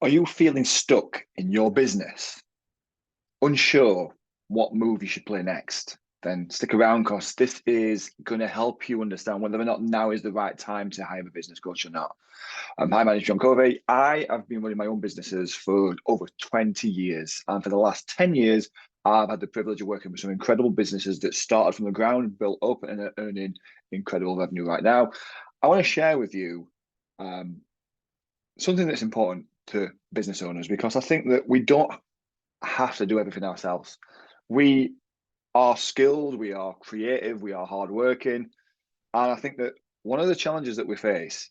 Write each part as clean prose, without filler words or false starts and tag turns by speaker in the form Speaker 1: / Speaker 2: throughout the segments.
Speaker 1: Are you feeling stuck in your business, unsure what move you should play next? Then stick around because this is going to help you understand whether or not now is the right time to hire a business coach or not. Hi, my name is John Covey. I have been running my own businesses for over 20 years. And for the last 10 years, I've had the privilege of working with some incredible businesses that started from the ground, built up, and are earning incredible revenue right now. I want to share with you um, something that's important to business owners because I think that we don't have to do everything ourselves. We are skilled, we are creative, we are hardworking. And I think that one of the challenges that we face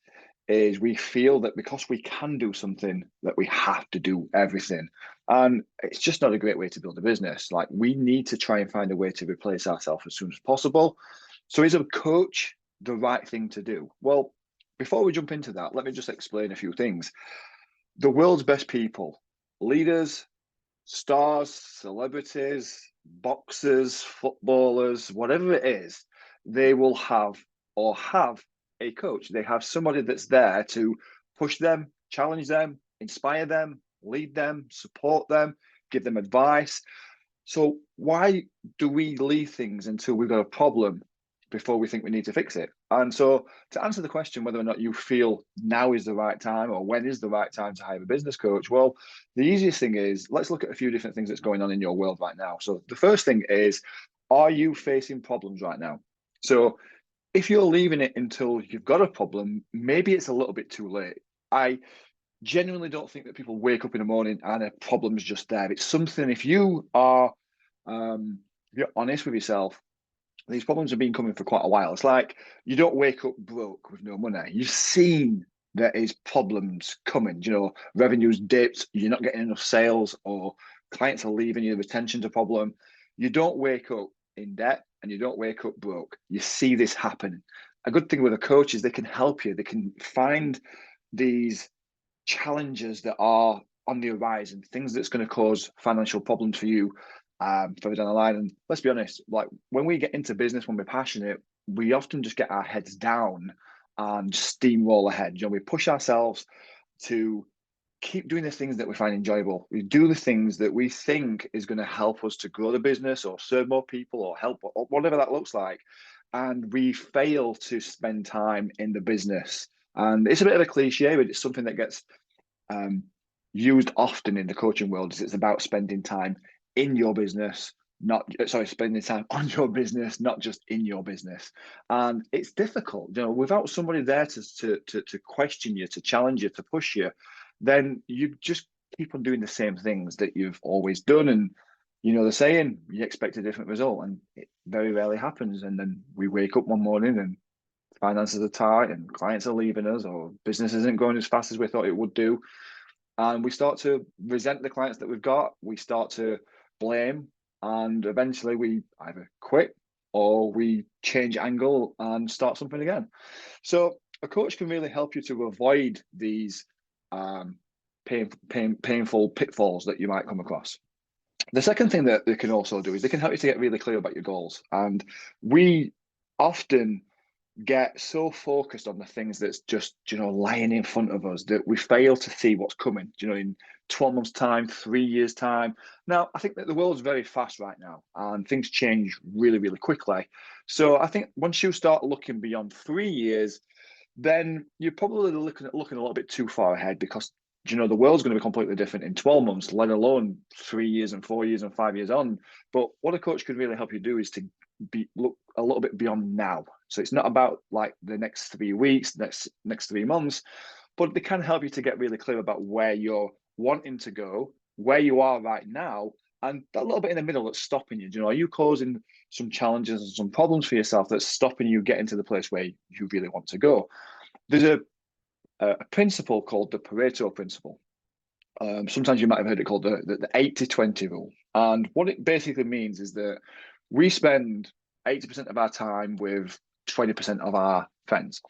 Speaker 1: is we feel that because we can do something, that we have to do everything. And it's just not a great way to build a business. Like we need to try and find a way to replace ourselves as soon as possible. So is a coach the right thing to do? Well, before we jump into that, let me just explain a few things. The world's best people, leaders, stars, celebrities, boxers, footballers, whatever it is, they will have a coach. They have somebody that's there to push them, challenge them, inspire them, lead them, support them, give them advice. So why do we leave things until we've got a problem before we think we need to fix it? And so to answer the question whether or not you feel now is the right time or when is the right time to hire a business coach, well, the easiest thing is let's look at a few different things that's going on in your world right now. So the first thing is, are you facing problems right now? So if you're leaving it until you've got a problem, maybe it's a little bit too late. I genuinely don't think that people wake up in the morning and a problem's just there. It's something, if you're honest with yourself, these problems have been coming for quite a while. It's like you don't wake up broke with no money. You've seen there is problems coming, revenue's dipped, you're not getting enough sales, or clients are leaving you, retention's a problem. You don't wake up in debt and you don't wake up broke. You see this happen. A good thing with a coach is they can help you. They can find these challenges that are on the horizon, things that's going to cause financial problems for you further down the line. And let's be honest, like when we get into business, when we're passionate, we often just get our heads down and steamroll ahead. We push ourselves to keep doing the things that we find enjoyable. We do the things that we think is going to help us to grow the business or serve more people or help or whatever that looks like. And we fail to spend time in the business. And it's a bit of a cliche, but it's something that gets um, used often in the coaching world. Is it's about spending time in your business, not sorry, spending time on your business, not just in your business. And it's difficult, without somebody there to question you, to challenge you, to push you, then you just keep on doing the same things that you've always done. And the saying, you expect a different result, and it very rarely happens. And then we wake up one morning and finances are tight and clients are leaving us or business isn't going as fast as we thought it would do. And we start to resent the clients that we've got. We start to blame, and eventually we either quit or we change angle and start something again. So a coach can really help you to avoid these painful pitfalls that you might come across. The second thing that they can also do is they can help you to get really clear about your goals. And we often get so focused on the things that's just lying in front of us that we fail to see what's coming in 12 months time, 3 years time. Now I think that the world's very fast right now and things change really, really quickly. So I think once you start looking beyond 3 years, then you're probably looking a little bit too far ahead, because the world's going to be completely different in 12 months, let alone 3 years and 4 years and 5 years on. But what a coach could really help you do is to look a little bit beyond now. So it's not about like the next 3 weeks, next 3 months, but they can help you to get really clear about where you're wanting to go, where you are right now, and that little bit in the middle that's stopping you. Are you causing some challenges and some problems for yourself that's stopping you getting to the place where you really want to go? There's a principle called the Pareto principle. Sometimes you might have heard it called the 80-20 rule. And what it basically means is that we spend 80% of our time with 20% of our friends.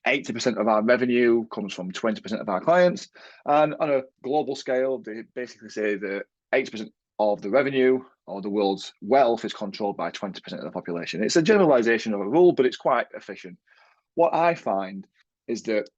Speaker 1: 80% of our revenue comes from 20% of our clients. And on a global scale, they basically say that 80% of the revenue or the world's wealth is controlled by 20% of the population. It's a generalization of a rule, but it's quite efficient. What I find is that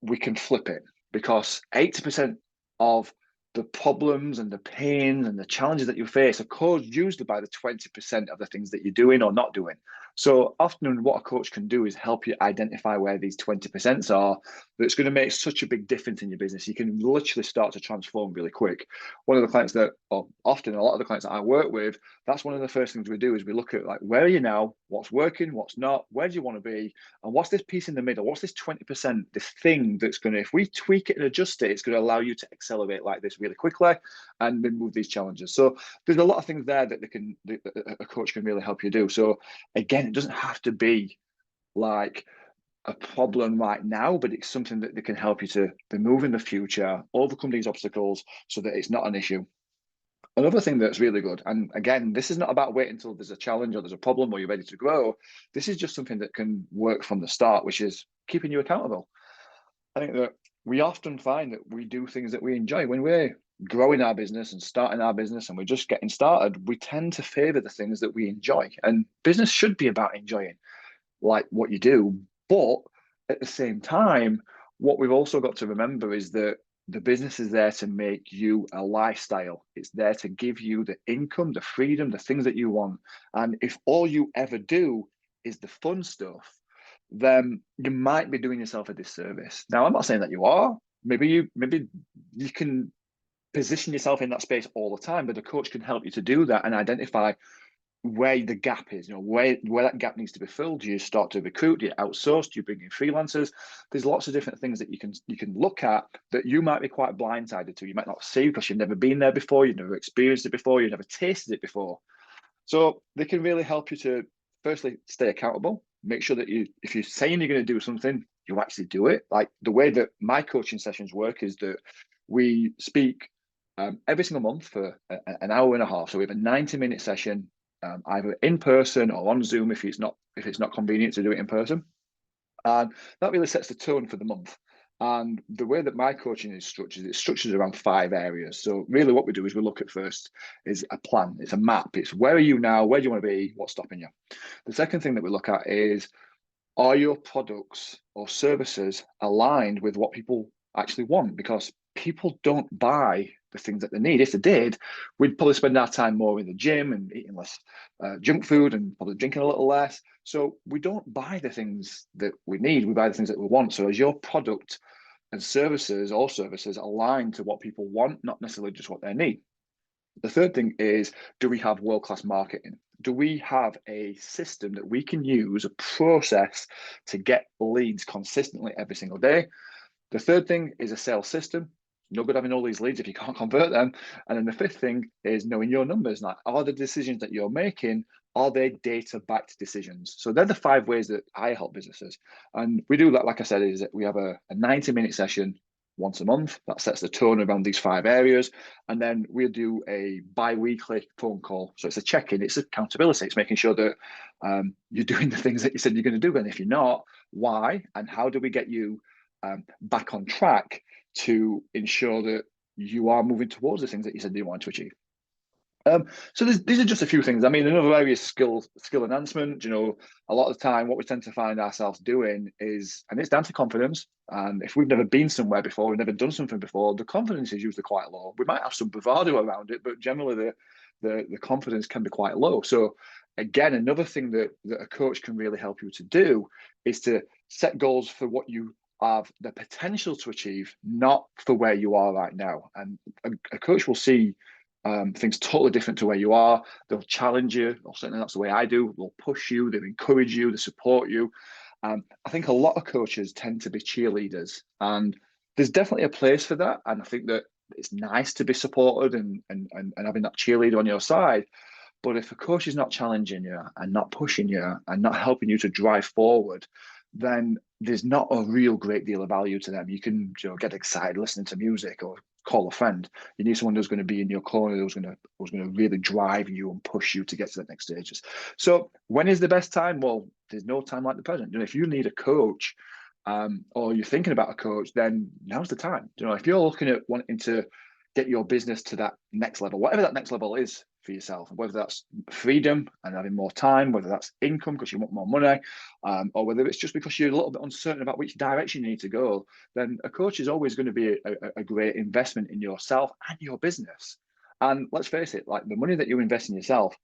Speaker 1: we can flip it, because 80% of the problems and the pains and the challenges that you face are caused usually by the 20% of the things that you're doing or not doing. So often what a coach can do is help you identify where these 20% are, that's going to make such a big difference in your business. You can literally start to transform really quick. One of the clients that, or often a lot of the clients that I work with, that's one of the first things we do is we look at, like, where are you now, what's working, what's not, where do you want to be, and what's this piece in the middle, what's this 20%, this thing that's going to, if we tweak it and adjust it, it's going to allow you to accelerate like this really quickly and remove these challenges. So there's a lot of things there that a coach can really help you do. So again, it doesn't have to be like a problem right now, but it's something that they can help you to remove in the future, overcome these obstacles so that it's not an issue. Another thing that's really good, and again, this is not about waiting until there's a challenge or there's a problem or you're ready to grow. This is just something that can work from the start, which is keeping you accountable. I think that we often find that we do things that we enjoy. When we're growing our business and starting our business and we're just getting started, we tend to favor the things that we enjoy. And business should be about enjoying, like, what you do. But at the same time, what we've also got to remember is that the business is there to make you a lifestyle. It's there to give you the income, the freedom, the things that you want. And if all you ever do is the fun stuff, then you might be doing yourself a disservice. Now, I'm not saying that you are. Maybe you can position yourself in that space all the time, but a coach can help you to do that and identify where the gap is, where that gap needs to be filled. You start to recruit, you outsource, you bring in freelancers. There's lots of different things that you can look at that you might be quite blindsided to. You might not see because you've never been there before, you've never experienced it before, you've never tasted it before. So they can really help you to, firstly, stay accountable. Make sure that if you're saying you're going to do something, you actually do it. Like, the way that my coaching sessions work is that we speak every single month for an hour and a half. So we have a 90-minute session, either in person or on Zoom if it's not convenient to do it in person. And that really sets the tone for the month. And the way that my coaching is structured, it's structured around 5 areas. So really what we do is we look at first is a plan. It's a map. It's where are you now? Where do you want to be? What's stopping you? The second thing that we look at is, are your products or services aligned with what people actually want? Because people don't buy the things that they need. If they did, we'd probably spend our time more in the gym and eating less junk food and probably drinking a little less. So we don't buy the things that we need, we buy the things that we want. So as your product and services align to what people want, not necessarily just what they need. The third thing is, do we have world-class marketing? Do we have a system that we can use, a process to get leads consistently every single day? The third thing is a sales system. No good having all these leads if you can't convert them. And then the fifth thing is knowing your numbers. Like, are the decisions that you're making, are they data-backed decisions? So they're the 5 ways that I help businesses. And we do that, like I said, is that we have a 90-minute session once a month that sets the tone around these 5 areas. And then we'll do a bi-weekly phone call. So it's a check-in, it's accountability. It's making sure that you're doing the things that you said you're going to do. And if you're not, why? And how do we get you back on track to ensure that you are moving towards the things that you said you want to achieve? So these are just a few things. I mean, another area is skill enhancement. A lot of the time what we tend to find ourselves doing is, and it's down to confidence. And if we've never been somewhere before, we've never done something before, the confidence is usually quite low. We might have some bravado around it, but generally the confidence can be quite low. So again, another thing that a coach can really help you to do is to set goals for what you have the potential to achieve, not for where you are right now. And a coach will see things totally different to where you are. They'll challenge you, or certainly that's the way I do. They'll push you, they'll encourage you, they support you. I think a lot of coaches tend to be cheerleaders, and there's definitely a place for that. And I think that it's nice to be supported and having that cheerleader on your side. But if a coach is not challenging you and not pushing you and not helping you to drive forward, then there's not a real great deal of value to them. You can get excited listening to music or call a friend. You need someone who's going to be in your corner, who's going to really drive you and push you to get to the next stages. So when is the best time? Well, there's no time like the present. If you need a coach, or you're thinking about a coach, then now's the time. If you're looking at wanting to get your business to that next level, whatever that next level is for yourself, whether that's freedom and having more time, whether that's income because you want more money, or whether it's just because you're a little bit uncertain about which direction you need to go, then a coach is always going to be a great investment in yourself and your business. And let's face it, like the money that you invest in yourself,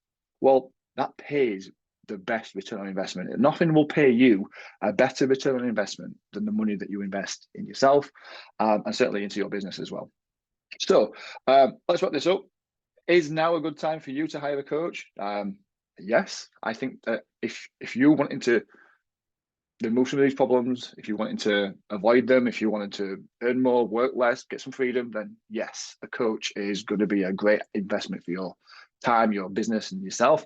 Speaker 1: well, that pays the best return on investment. Nothing will pay you a better return on investment than the money that you invest in yourself, and certainly into your business as well. So let's wrap this up. Is now a good time for you to hire a coach? Yes, I think that if you're wanting to remove some of these problems, if you're wanting to avoid them, if you wanted to earn more, work less, get some freedom, then yes, a coach is going to be a great investment for your time, your business, and yourself.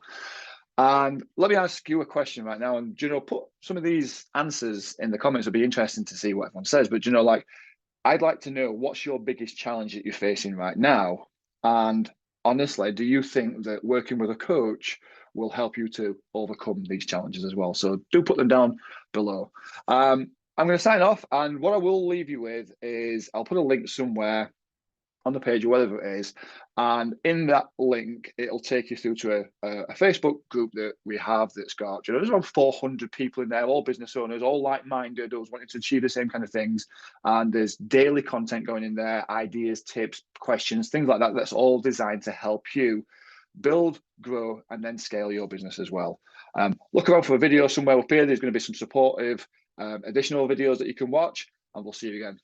Speaker 1: And let me ask you a question right now. And, put some of these answers in the comments. It'll be interesting to see what everyone says. But, like, I'd like to know what's your biggest challenge that you're facing right now. And honestly, do you think that working with a coach will help you to overcome these challenges as well? So do put them down below. I'm going to sign off. And what I will leave you with is I'll put a link somewhere on the page or whatever it is, and in that link it'll take you through to a Facebook group that we have that's got there's around 400 people in there, all business owners, all like-minded, those wanting to achieve the same kind of things, and there's daily content going in there, ideas, tips, questions, things like that. That's all designed to help you build, grow, and then scale your business as well. Look around for a video somewhere up here. There's going to be some supportive additional videos that you can watch, and we'll see you again